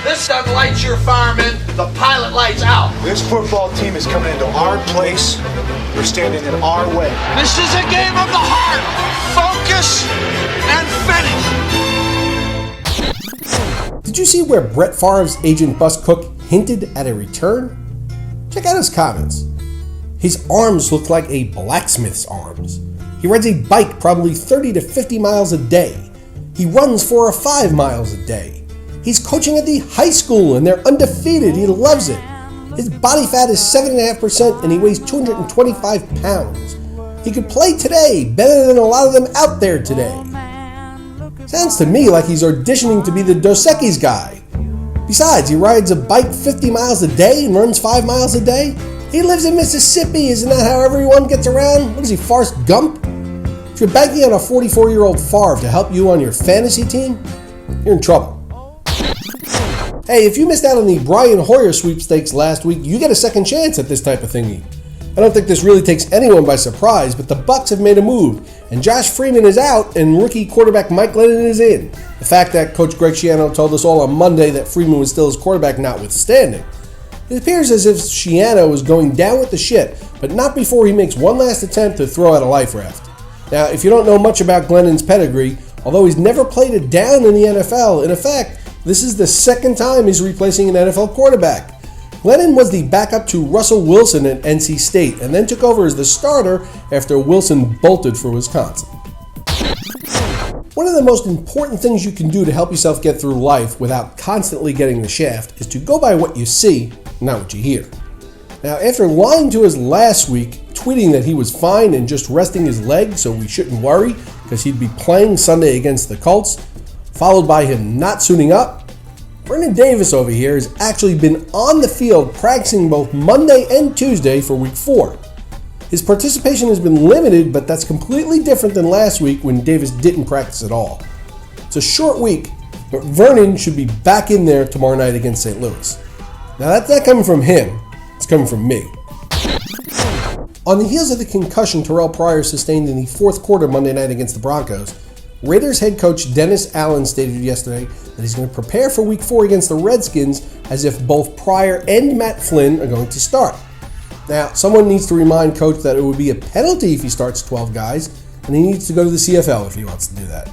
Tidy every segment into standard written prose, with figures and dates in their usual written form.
This gun lights your fireman, the pilot lights out. This football team is coming into our place. We're standing in our way. This is a game of the heart. Focus and finish. Did you see where Brett Favre's agent Bus Cook hinted at a return? Check out his comments. His arms look like a blacksmith's arms. He rides a bike probably 30 to 50 miles a day. He runs 4 or 5 miles a day. He's coaching at the high school and they're undefeated. He loves it. His body fat is 7.5% and he weighs 225 pounds. He could play today better than a lot of them out there today. Sounds to me like he's auditioning to be the Dos Equis guy. Besides, he rides a bike 50 miles a day and runs 5 miles a day. He lives in Mississippi. Isn't that how everyone gets around? What is he, Forrest Gump? If you're banking on a 44-year-old Favre to help you on your fantasy team, you're in trouble. Hey, if you missed out on the Brian Hoyer sweepstakes last week, you get a second chance at this type of thingy. I don't think this really takes anyone by surprise, but the Bucs have made a move, and Josh Freeman is out, and rookie quarterback Mike Glennon is in. The fact that Coach Greg Schiano told us all on Monday that Freeman was still his quarterback notwithstanding. It appears as if Schiano is going down with the ship, but not before he makes one last attempt to throw out a life raft. Now, if you don't know much about Glennon's pedigree, although he's never played it down in the NFL, in effect, this is the second time he's replacing an NFL quarterback. Glennon was the backup to Russell Wilson at NC State and then took over as the starter after Wilson bolted for Wisconsin. One of the most important things you can do to help yourself get through life without constantly getting the shaft is to go by what you see, not what you hear. Now, after lying to us last week, tweeting that he was fine and just resting his leg so we shouldn't worry because he'd be playing Sunday against the Colts, followed by him not suiting up, Vernon Davis over here has actually been on the field practicing both Monday and Tuesday for week 4. His participation has been limited, but that's completely different than last week when Davis didn't practice at all. It's a short week, but Vernon should be back in there tomorrow night against St. Louis. Now that's not coming from him, it's coming from me. On the heels of the concussion Terrell Pryor sustained in the fourth quarter Monday night against the Broncos, Raiders head coach Dennis Allen stated yesterday that he's going to prepare for week 4 against the Redskins as if both Pryor and Matt Flynn are going to start. Now, someone needs to remind coach that it would be a penalty if he starts 12 guys, and he needs to go to the CFL if he wants to do that.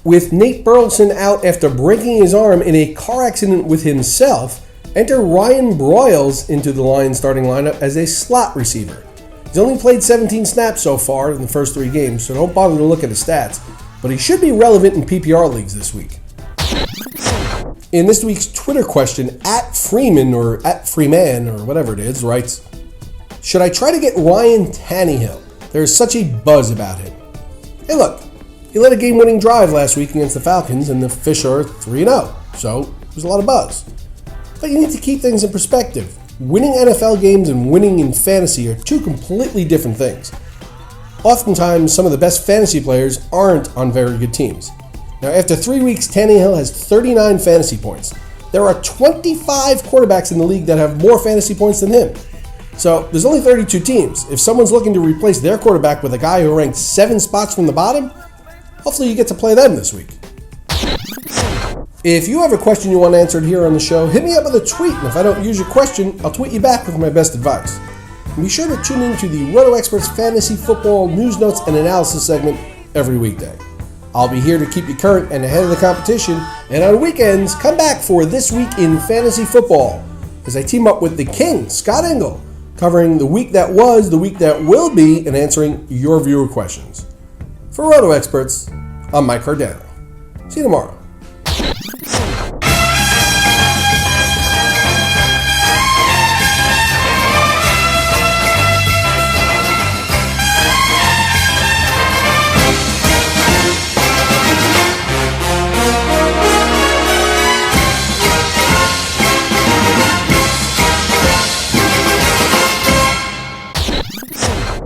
With Nate Burleson out after breaking his arm in a car accident with himself, enter Ryan Broyles into the Lions starting lineup as a slot receiver. He's only played 17 snaps so far in the first 3 games, so don't bother to look at his stats, but he should be relevant in PPR leagues this week. In this week's Twitter question, @Freeman or @Freeman or whatever it is writes, should I try to get Ryan Tannehill? There is such a buzz about him. Hey look, he led a game-winning drive last week against the Falcons and the Fish are 3-0, so there's a lot of buzz. But you need to keep things in perspective. Winning NFL games and winning in fantasy are 2 completely different things. Oftentimes, some of the best fantasy players aren't on very good teams. Now, after 3 weeks, Tannehill has 39 fantasy points. There are 25 quarterbacks in the league that have more fantasy points than him. So, there's only 32 teams. If someone's looking to replace their quarterback with a guy who ranks 7 spots from the bottom, hopefully you get to play them this week. If you have a question you want answered here on the show, hit me up with a tweet, and if I don't use your question, I'll tweet you back with my best advice. And be sure to tune in to the Roto Experts Fantasy Football News Notes and Analysis segment every weekday. I'll be here to keep you current and ahead of the competition, and on weekends, come back for This Week in Fantasy Football, as I team up with the King, Scott Engel, covering the week that was, the week that will be, and answering your viewer questions. For Roto Experts, I'm Mike Cardano. See you tomorrow.